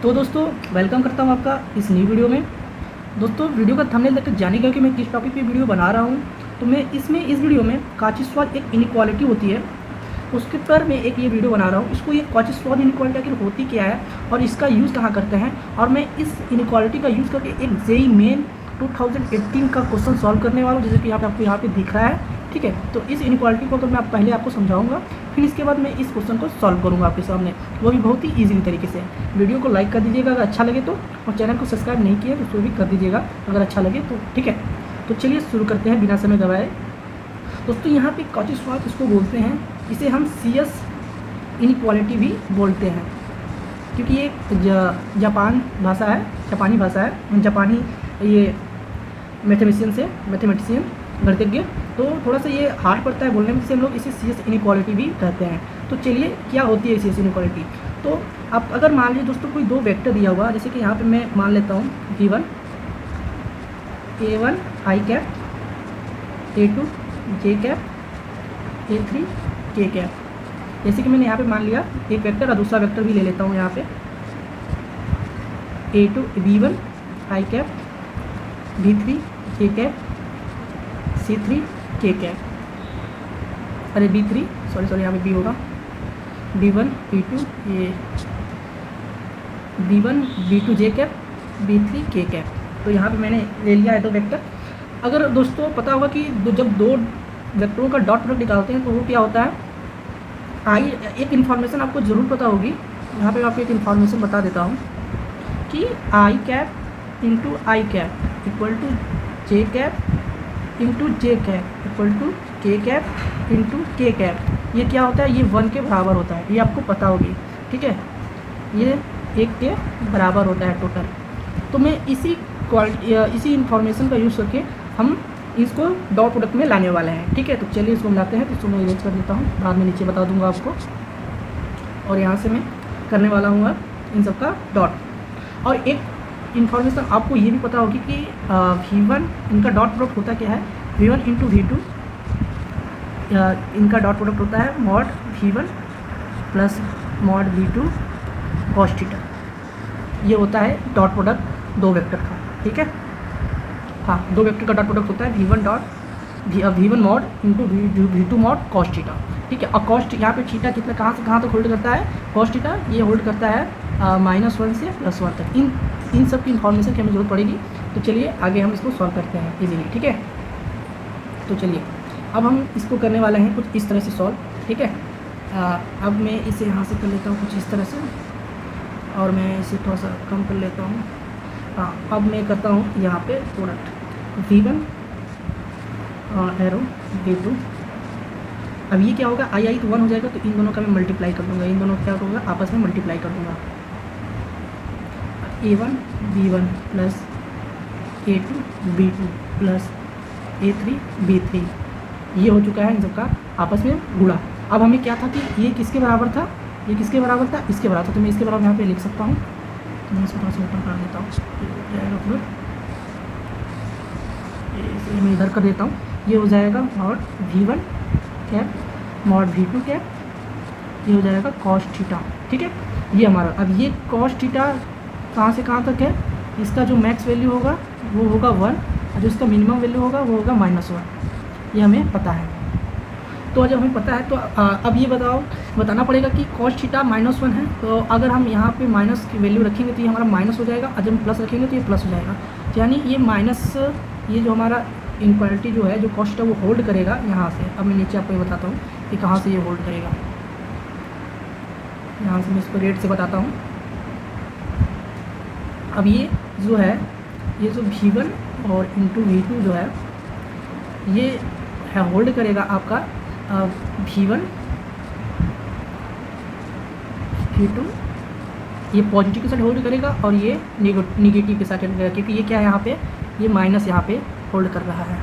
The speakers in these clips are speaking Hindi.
तो दोस्तों वेलकम करता हूँ आपका इस नई वीडियो में। दोस्तों वीडियो का थंबनेल देखकर जाने गया कि मैं किस टॉपिक पे वीडियो बना रहा हूँ। तो मैं इस वीडियो में कॉची-स्वॉर्ड एक इनइक्वालिटी होती है, उसके पर मैं एक ये वीडियो बना रहा हूँ। इसको ये कॉची-स्वॉर्ड इनइक्वालिटी आखिर होती क्या है और इसका यूज़ कहाँ करते हैं, और मैं इस इनइक्वालिटी का यूज़ करके एक जेईई मेन 2018 का क्वेश्चन सॉल्व करने वाला हूँ, जैसे कि आपको यहाँ पे दिख रहा है। ठीक है, तो इस इनइक्वालिटी को तो मैं पहले आपको समझाऊंगा, फिर इसके बाद मैं इस क्वेश्चन को सॉल्व करूंगा आपके सामने, वो भी बहुत ही ईजी तरीके से। वीडियो को लाइक कर दीजिएगा अगर अच्छा लगे तो, और चैनल को सब्सक्राइब नहीं किया तो उसको भी कर दीजिएगा अगर अच्छा लगे तो। ठीक है, तो चलिए शुरू करते हैं बिना समय गवाए। दोस्तों यहाँ पे कॉची-स्वॉर्ड इसको बोलते हैं, इसे हम CS इनइक्वालिटी भी बोलते हैं, क्योंकि ये जापानी भाषा है। जापानी ये मैथमेटिशियन गणितज्ञ, तो थोड़ा सा ये हार्ड पड़ता है बोलने में, जिससे हम लोग इसे CS इनइक्वालिटी भी कहते हैं। तो चलिए क्या होती है CS इनइक्वालिटी। तो आप अगर मान लीजिए दोस्तों कोई दो वेक्टर दिया हुआ, जैसे कि यहाँ पे मैं मान लेता हूँ V1 A1 I cap, A2 J cap, A3 K cap. जैसे कि मैंने यहाँ पे मान लिया एक वेक्टर और दूसरा वेक्टर भी ले लेता हूँ यहाँ पे A2 V1 I cap, V3 J cap, C3 K cap, अरे B3 सॉरी यहाँ पे B होगा, B1 B2 ये B1 B2 J cap, B3 K cap. तो यहाँ पे मैंने ले लिया है दो वेक्टर। अगर दोस्तों पता होगा कि जब दो वेक्टरों का डॉट प्रोडक्ट निकालते हैं तो वो क्या होता है, एक इन्फॉर्मेशन आपको ज़रूर पता होगी। यहाँ पे मैं आपको एक इन्फॉर्मेशन बता देता हूँ कि I cap into I cap equal to J cap into J cap equal to K cap into K cap. ये क्या होता है, ये 1 के बराबर होता है, ये आपको पता होगी। ठीक है, ये 1 के बराबर होता है टोटल। तो मैं इसी इन्फॉर्मेशन का यूज़ करके हम इसको डॉट प्रोडक्ट में लाने वाले हैं। ठीक है, तो चलिए इसको मिलाते हैं। तो इसको मैं इरेज कर देता हूँ, बाद में नीचे बता दूंगा आपको। और यहाँ से मैं करने वाला हूँ अब इन सब का डॉट। और एक इन्फॉर्मेशन आपको ये भी पता होगी कि V1 इनका डॉट प्रोडक्ट होता क्या है, V1 इंटू V2 इनका डॉट प्रोडक्ट होता है mod V1 plus mod V2 cos theta. ये होता है डॉट प्रोडक्ट दो वेक्टर का। ठीक है, हाँ, दो वेक्टर का डॉट प्रोडक्ट होता है V1 mod into V2 mod cos theta. ठीक है, और कॉस यहाँ पे थीटा कितना कहाँ से कहाँ तक होल्ड करता है, कॉस थीटा ये होल्ड करता है -1 से +1 तक। इन सब की इन्फॉर्मेशन की हमें जरूरत पड़ेगी। तो चलिए आगे हम इसको सॉल्व करते हैं इजीली। ठीक है, तो चलिए अब हम इसको करने वाले हैं कुछ इस तरह से सॉल्व। ठीक है, अब मैं इसे यहाँ से कर लेता हूँ कुछ इस तरह से, और मैं इसे थोड़ा सा कम कर लेता हूँ। हाँ, अब मैं करता हूँ यहाँ पे प्रोडक्ट V1 एरो V2। अब ये क्या होगा, आई तो 1 हो जाएगा, तो इन दोनों का मैं मल्टीप्लाई कर दूँगा, इन दोनों का क्या होगा आपस में मल्टीप्लाई कर दूँगा। A1 B1 plus A2 B2 plus A3 B3, ये हो चुका है इन सब का आपस में गुणा। अब हमें क्या था कि ये किसके बराबर था, ये किसके बराबर था, इसके बराबर था। तो मैं इसके बराबर यहाँ पे लिख सकता हूँ। तो मैं इसको थोड़ा सा ऊपर कर देता हूँ, इसे मैं इधर कर देता हूँ। ये हो जाएगा mod V1 cap mod V2 cap, ये हो जाएगा कॉस थीटा। ठीक है, ये हमारा। अब ये कॉस थीटा कहाँ से कहाँ तक है, इसका जो मैक्स वैल्यू होगा वो होगा 1, और जो इसका मिनिमम वैल्यू होगा वो होगा -1। ये हमें पता है। तो जब हमें पता है तो अब ये बताना पड़ेगा कि कॉस थीटा -1 है। तो अगर हम यहाँ पे माइनस की वैल्यू रखेंगे तो ये हमारा माइनस हो जाएगा, और जब हम प्लस रखेंगे तो ये प्लस हो जाएगा। यानी ये माइनस, ये जो हमारा इनक्वालिटी जो है, जो कॉस थीटा वो होल्ड करेगा यहाँ से। अब मैं नीचे आपको ये बताता हूँ कि कहाँ से ये होल्ड करेगा। यहाँ से मैं इसको रेट से बताता हूँ। अब ये जो है, ये जो V1 और इंटू V2 जो है, ये है होल्ड करेगा आपका V1 V2, ये पॉजिटिव के साथ होल्ड करेगा और ये निगेटिव के साथ होल्ड करेगा, क्योंकि ये क्या है यहाँ पे, ये माइनस यहाँ पे होल्ड कर रहा है।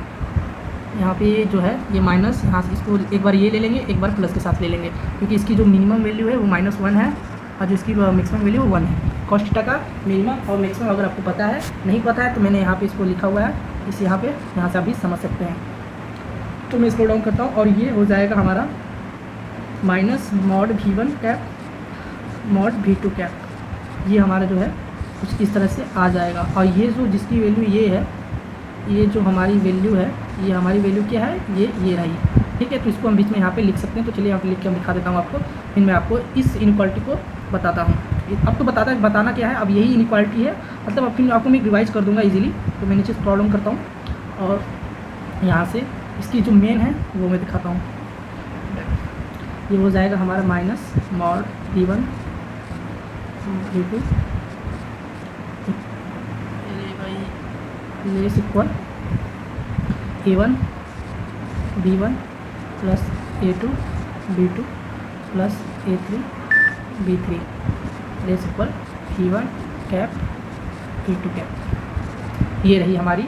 यहाँ पे ये जो है ये माइनस, यहाँ से इसको एक बार ये ले लेंगे, एक बार प्लस के साथ ले लेंगे, क्योंकि इसकी जो मिनिमम वैल्यू है वो -1 है, और जो इसकी मैक्सिमम वैल्यू वो 1 है। कॉस थीटा का मिनिमम और मैक्सिमम अगर आपको पता है, नहीं पता है तो मैंने यहाँ पे इसको लिखा हुआ है, इस यहाँ से आप भी समझ सकते हैं। तो मैं इसको डाउन करता हूँ, और ये हो जाएगा हमारा minus mod V1 cap mod V2 cap. ये हमारा जो है कुछ इस तरह से आ जाएगा। और ये जो जिसकी वैल्यू ये है, ये जो हमारी वैल्यू है, ये हमारी वैल्यू क्या है, ये रही, ठीक है। तो इसको हम बीच में यहाँ पे लिख सकते हैं। तो चलिए यहाँ पे लिख के हम दिखा देता हूँ आपको, फिर मैं आपको इस इनइक्वालिटी को बताता हूँ। अब तो बताना क्या है, अब यही इनइक्वालिटी है, मतलब अब फिर आपको मैं रिवाइज कर दूँगा इजीली। तो मैं नीचे प्रॉब्लम करता हूँ और यहाँ से इसकी जो मेन है वो मैं दिखाता हूँ। ये हो जाएगा हमारा माइनस मॉड V1 V2 ये equal A1 B1 plus A2 B2 plus A3 B3 is equal C1 cap C2 cap. ये रही हमारी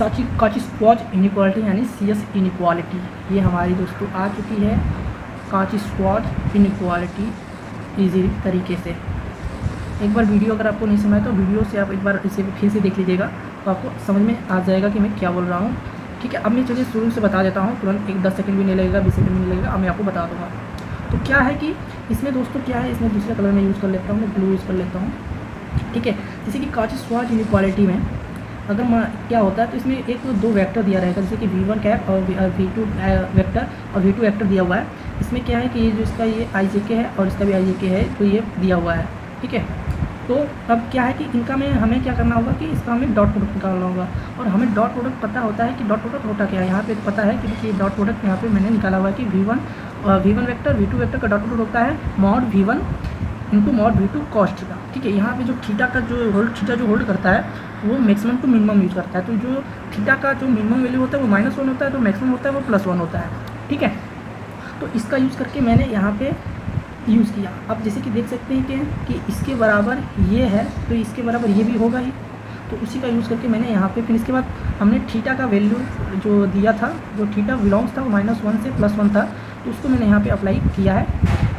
कॉची-स्क्वाच इनइक्वालिटी यानी CS इनइक्वालिटी। ये हमारी दोस्तों आ चुकी है कॉची-स्क्वाच इनइक्वालिटी ईजी तरीके से। एक बार वीडियो अगर आपको नहीं समझ तो वीडियो से आप एक बार इसे फिर से देख लीजिएगा, तो आपको समझ में आ जाएगा कि मैं क्या बोल रहा हूँ, ठीक है। अब मैं चलिए शुरू से बता देता हूँ, तुरंत 10 सेकंड भी नहीं लगेगा, 20 सेकंड भी नहीं लगेगा, अब मैं आपको बता दूँगा। तो क्या है कि इसमें दोस्तों क्या है, इसमें दूसरा कलर मैं यूज़ कर लेता हूँ, मैं ब्लू यूज़ कर लेता हूँ, ठीक है। जैसे कि कॉची-स्क्वाच इनइक्वालिटी में अगर क्या होता है, तो इसमें एक दो वेक्टर दिया रहेगा, जैसे कि V1 कैप और V2 वेक्टर और V2 वेक्टर दिया हुआ है। इसमें क्या है कि ये जो इसका ये IJK है और इसका भी IJK है, तो ये दिया हुआ है, ठीक है। तो अब क्या है कि इनका में हमें क्या करना होगा कि इसका हमें डॉट प्रोडक्ट निकालना होगा। और हमें डॉट प्रोडक्ट पता होता है कि डॉट प्रोडक्ट होता क्या है, यहाँ पे पता है कि देखिए डॉट प्रोडक्ट यहाँ पे मैंने निकाला हुआ है कि V1 वेक्टर V2 वेक्टर का डॉट प्रोडक्ट होता है mod V1 into mod V2 cos theta, ठीक है। यहाँ पे जो थीटा का जो होल्ड करता है वो मैक्सिमम टू मिनिमम यूज़ करता है। तो जो थीटा का जो मिनिमम वैल्यू होता है वो -1 होता है, तो मैक्सिमम होता है वो +1 होता है, ठीक है। तो इसका यूज़ करके मैंने यहाँ पे यूज़ किया। अब जैसे कि देख सकते हैं कि इसके बराबर ये है, तो इसके बराबर ये भी होगा ही, तो उसी का यूज़ करके मैंने यहाँ पे फिर इसके बाद हमने थीटा का वैल्यू जो दिया था, जो थीटा बिलोंग्स था वो -1 से +1 था, तो उसको मैंने यहाँ पे अप्लाई किया है।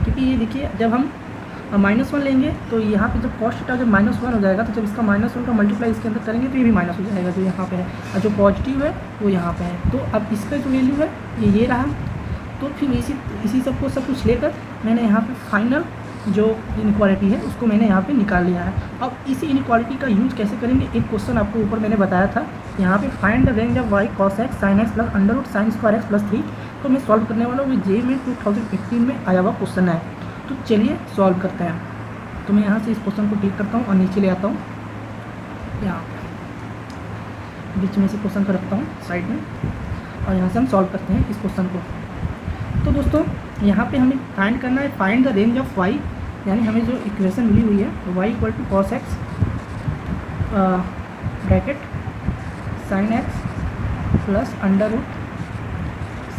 क्योंकि ये देखिए जब हम -1 लेंगे तो यहाँ पे जब कॉस थीटा जब -1 हो जाएगा, तो जब इसका -1 का मल्टीप्लाई इसके अंदर करेंगे तो ये भी माइनस हो जाएगा जो यहाँ पे है, और जो पॉजिटिव है वो यहाँ पे है। तो अब इसका जो वैल्यू है ये रहा। तो फिर इसी सब कुछ लेकर मैंने यहाँ पे फाइनल जो इनइक्वालिटी है उसको मैंने यहाँ पे निकाल लिया है। अब इसी इनइक्वालिटी का यूज़ कैसे करेंगे, एक क्वेश्चन आपको ऊपर मैंने बताया था, यहाँ पे find the range of y cos x sin x plus under root sine square x plus 3, तो मैं सॉल्व करने वाला हूँ। जे में 2018 में आया हुआ क्वेश्चन है, तो चलिए सॉल्व करते हैं। तो मैं यहाँ से इस क्वेश्चन को टिक करता हूँ और नीचे ले आता हूँ, यहाँ बीच में से क्वेश्चन को रखता हूँ साइड में, और यहाँ से हम सॉल्व करते हैं इस क्वेश्चन को। तो दोस्तों यहाँ पे हमें फाइंड करना है find the range of y, यानी हमें जो इक्वेशन मिली हुई है y equal to cos x bracket sine x plus under root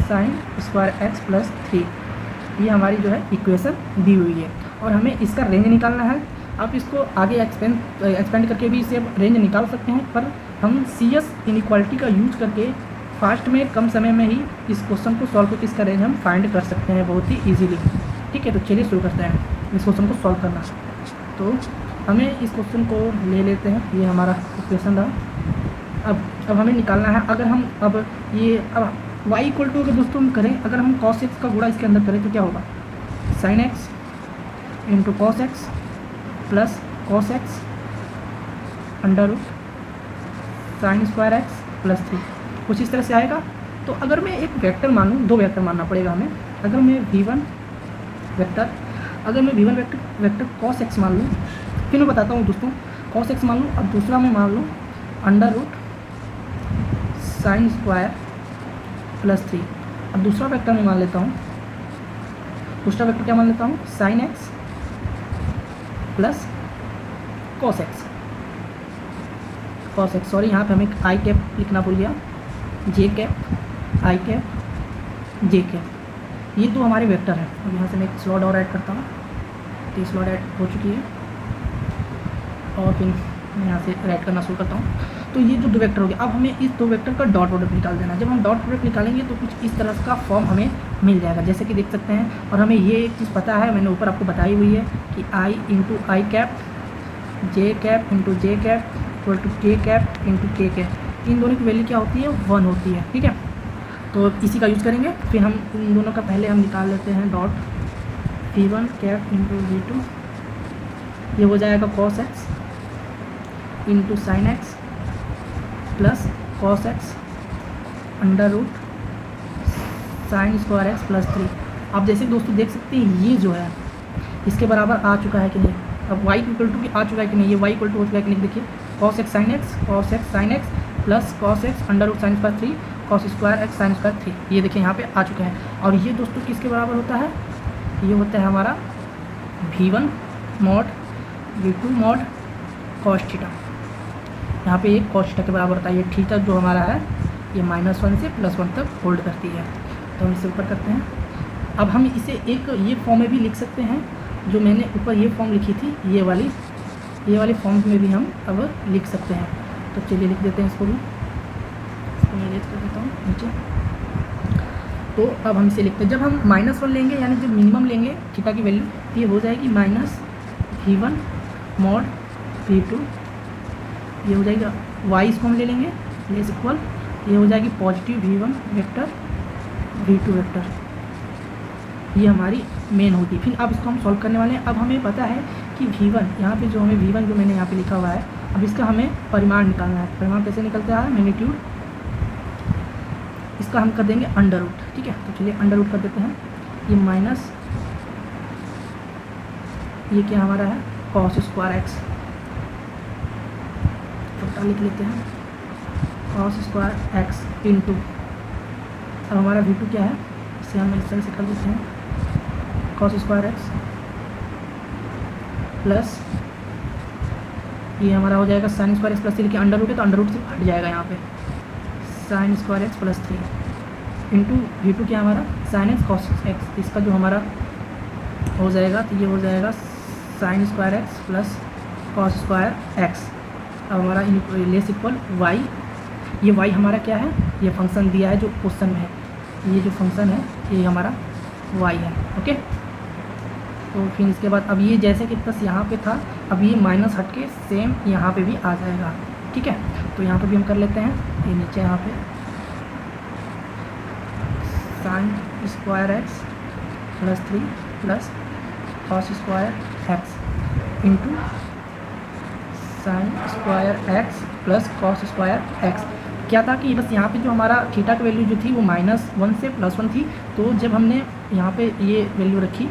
sine square x plus 3, ये हमारी जो है इक्वेशन दी हुई है और हमें इसका रेंज निकालना है। आप इसको आगे एक्सपेंड करके भी इसे रेंज निकाल सकते हैं, पर हम CS इनइक्वालिटी का यूज करके फास्ट में कम समय में ही इस क्वेश्चन को सॉल्व करके इसका रेंज हम फाइंड कर सकते हैं बहुत ही इजीली, ठीक है। तो चलिए शुरू करते हैं इस क्वेश्चन को सॉल्व करना। तो हमें इस क्वेश्चन को ले लेते हैं, ये हमारा इक्वेशन रहा। अब हमें निकालना है, अगर हम अब y इक्वल टू अगर दोस्तों हम करें, अगर हम cos x का गुणा इसके अंदर करें तो क्या होगा, sin x into cos x plus cos x under root sine square x plus 3, कुछ इस तरह से आएगा। तो अगर मैं एक वेक्टर मान लूँ, दो वेक्टर मानना पड़ेगा हमें। अगर मैं V1 वेक्टर cos x मान लूँ, फिर मैं बताता हूँ दोस्तों, cos x मान लूँ, अब दूसरा मैं मान लूँ under root sine square plus 3। अब दूसरा वेक्टर मैं मान लेता हूँ, दूसरा वेक्टर क्या मान लेता हूँ, sign x plus cos x, sorry यहाँ पे हमें आई कैप लिखना भूल गया, जे कैप आई कैप जे कैप, ये दो हमारे वेक्टर हैं। अब यहाँ से मैं एक स्लॉट और ऐड करता हूँ, तो स्लॉट ऐड हो चुकी है और फिर मैं यहाँ से ऐड करना शुरू करता हूँ। तो ये जो दो वेक्टर हो गया, अब हमें इस दो वेक्टर का डॉट प्रोडक्ट निकाल देना है। जब हम डॉट प्रोडक्ट निकालेंगे तो कुछ इस तरह का फॉर्म हमें मिल जाएगा, जैसे कि देख सकते हैं। और हमें ये एक चीज़ पता है, मैंने ऊपर आपको बताई हुई है कि I into I cap J cap into J cap equal to K cap into K cap, इन दोनों की वैल्यू क्या होती है, 1 होती है, ठीक है। तो इसी का यूज़ करेंगे। फिर हम इन दोनों का पहले हम निकाल लेते हैं dot V1 cap into V2 ये हो जाएगा cos x into sine x plus cos x under root sine square x plus 3। आप जैसे दोस्तों देख सकते हैं ये जो है इसके बराबर आ चुका है कि नहीं, अब y इक्वल टू आ चुका है कि नहीं, ये y इक्वल टू हो चुका है कि नहीं, देखिए cos x sin x plus cos x under root sine square 3 cos square x sine square 3, ये देखिए यहाँ पे आ चुका है। और ये दोस्तों किसके बराबर होता है, ये होता है हमारा v1 mod v2 mod cos theta. यहाँ पे एक cos थीटा के बराबर होता है। ये थीटा जो हमारा है ये -1 से +1 तक होल्ड करती है। तो हम इसे ऊपर करते हैं। अब हम इसे एक ये फॉर्म में भी लिख सकते हैं, जो मैंने ऊपर ये फॉर्म लिखी थी, ये वाली फॉर्म में भी हम अब लिख सकते हैं। तो चलिए लिख देते हैं इसको भी, इसको मैं इरेज कर देता हूँ नीचे। तो अब हम इसे लिखते हैं, जब हम -1 लेंगे यानी जब मिनिमम लेंगे थीटा की वैल्यू, तो ये हो जाएगी -v1 मॉड v2, ये हो जाएगा y, इसको हम ले लेंगे लेस इक्वल, ये हो जाएगी positive v1 vector v2 vector, ये हमारी मेन होगी। फिर अब इसको हम सॉल्व करने वाले हैं। अब हमें पता है कि v1 यहाँ पे जो हमें v1 जो मैंने यहाँ पे लिखा हुआ है, अब इसका हमें परिमाण निकालना है। परिमाण कैसे निकलता है, मैग्नीट्यूड, इसका हम कर देंगे अंडर रूट, ठीक है। तो चलिए अंडर रूट कर देते हैं। ये माइनस ये क्या हमारा है cos स्क्वायर एक्स, छोटा लिख लेते हैं cos स्क्वायर एक्स इंटू, अब हमारा v2 क्या है, इसे हम इस तरह से कर देते हैं cos स्क्वायर एक्स प्लस ये हमारा हो जाएगा साइन स्क्वायर एक्स प्लस 3, लेकिन अंडर रूट है तो अंडर रूट से हट जाएगा यहाँ पे, sign square x plus 3 into v2 क्या हमारा साइन एक्स cos एक्स, इसका जो हमारा हो जाएगा तो ये हो जाएगा sign square x plus cos square x. अब हमारा लेस इक्वल y, ये y हमारा क्या है, ये फंक्शन दिया है जो क्वेश्चन में है, ये जो फंक्शन है ये हमारा y है, ओके। तो फिर इसके बाद अब ये जैसे कि प्लस यहाँ पे था, अब ये माइनस हट के सेम यहाँ पे भी आ जाएगा, ठीक है। तो यहाँ पे भी हम कर लेते हैं, ये नीचे यहाँ पे sign square x plus 3 plus cos square x into sine square x plus cos square x. क्या था कि बस यहाँ पे जो हमारा थीटा की वैल्यू जो थी वो -1 से +1 थी, तो जब हमने यहाँ पे ये वैल्यू रखी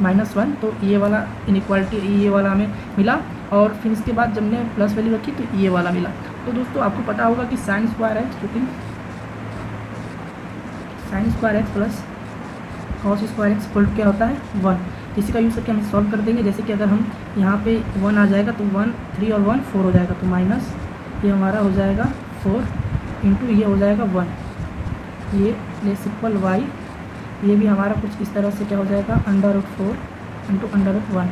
-1 तो ये वाला इनइक्वालिटी ये वाला हमें मिला, और फिर इसके बाद जब हमने प्लस वैल्यू रखी तो ये वाला मिला। तो दोस्तों आपको पता होगा कि साइन स्क्वायर एक्स, क्योंकि sign square x plus cos square x equal क्या होता है 1। इसी का यूज़ करके हम सॉल्व कर देंगे। जैसे कि अगर हम यहाँ पे 1 आ जाएगा तो 1 3 और 1 4 हो जाएगा, तो माइनस ये हमारा हो जाएगा 4 इंटू ये हो जाएगा 1, ये लेस इक्वल y, ये भी हमारा कुछ इस तरह से क्या हो जाएगा √4 इंटू √1,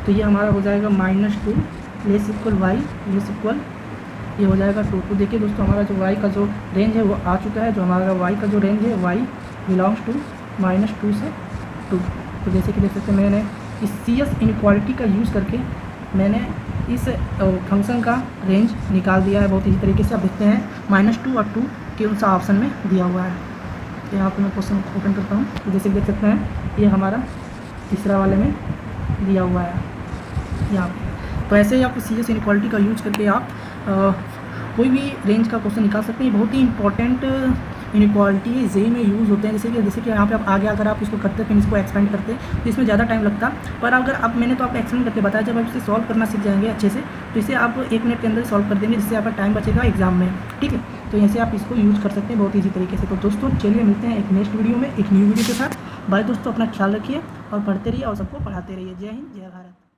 तो ये हमारा हो जाएगा -2 less equal y less equal ये हो जाएगा 2। तो देखिए दोस्तों हमारा जो y का जो रेंज है वो आ चुका है, जो हमारा y का जो रेंज है y बिलोंग्स टू -2 से 2। तो जैसे कि देख सकते हैं मैंने इस CS इनइक्वालिटी का यूज़ करके मैंने इस फंक्शन का रेंज निकाल दिया है बहुत इसी तरीके से। आप देखते हैं -2 और 2 कौन सा ऑप्शन में दिया हुआ है। तो यहाँ पे मैं क्वेश्चन ओपन करता हूँ, तो जैसे देख सकते हैं ये हमारा तीसरा वाले में दिया हुआ है यहाँ पे। तो ऐसे ही आप CS इनइक्वालिटी का यूज करके आप कोई भी रेंज का क्वेश्चन निकाल सकते हैं। बहुत ही इंपॉर्टेंट इनइक्वालिटी जेई में यूज़ होते हैं। जैसे कि यहाँ पे आप आगे अगर आप इसको करते हैं फिर इसको एक्सपेंड करते हैं तो इसमें ज़्यादा टाइम लगता, पर अगर आप मैंने तो आपको एक्सपेंड करके बताया, जब आप इसे सॉल्व करना सीख जाएंगे अच्छे से तो इसे आप 1 मिनट के अंदर सॉल्व कर देंगे, जिससे आपका टाइम बचेगा एग्जाम में, ठीक है। तो ऐसे आप इसको यूज़ कर सकते हैं बहुत ईजी तरीके से। तो दोस्तों चलिए मिलते हैं एक नेक्स्ट वीडियो में एक न्यू वीडियो के साथ। बाय दोस्तों, अपना ख्याल रखिए और पढ़ते रहिए और सबको पढ़ाते रहिए। जय हिंद, जय भारत।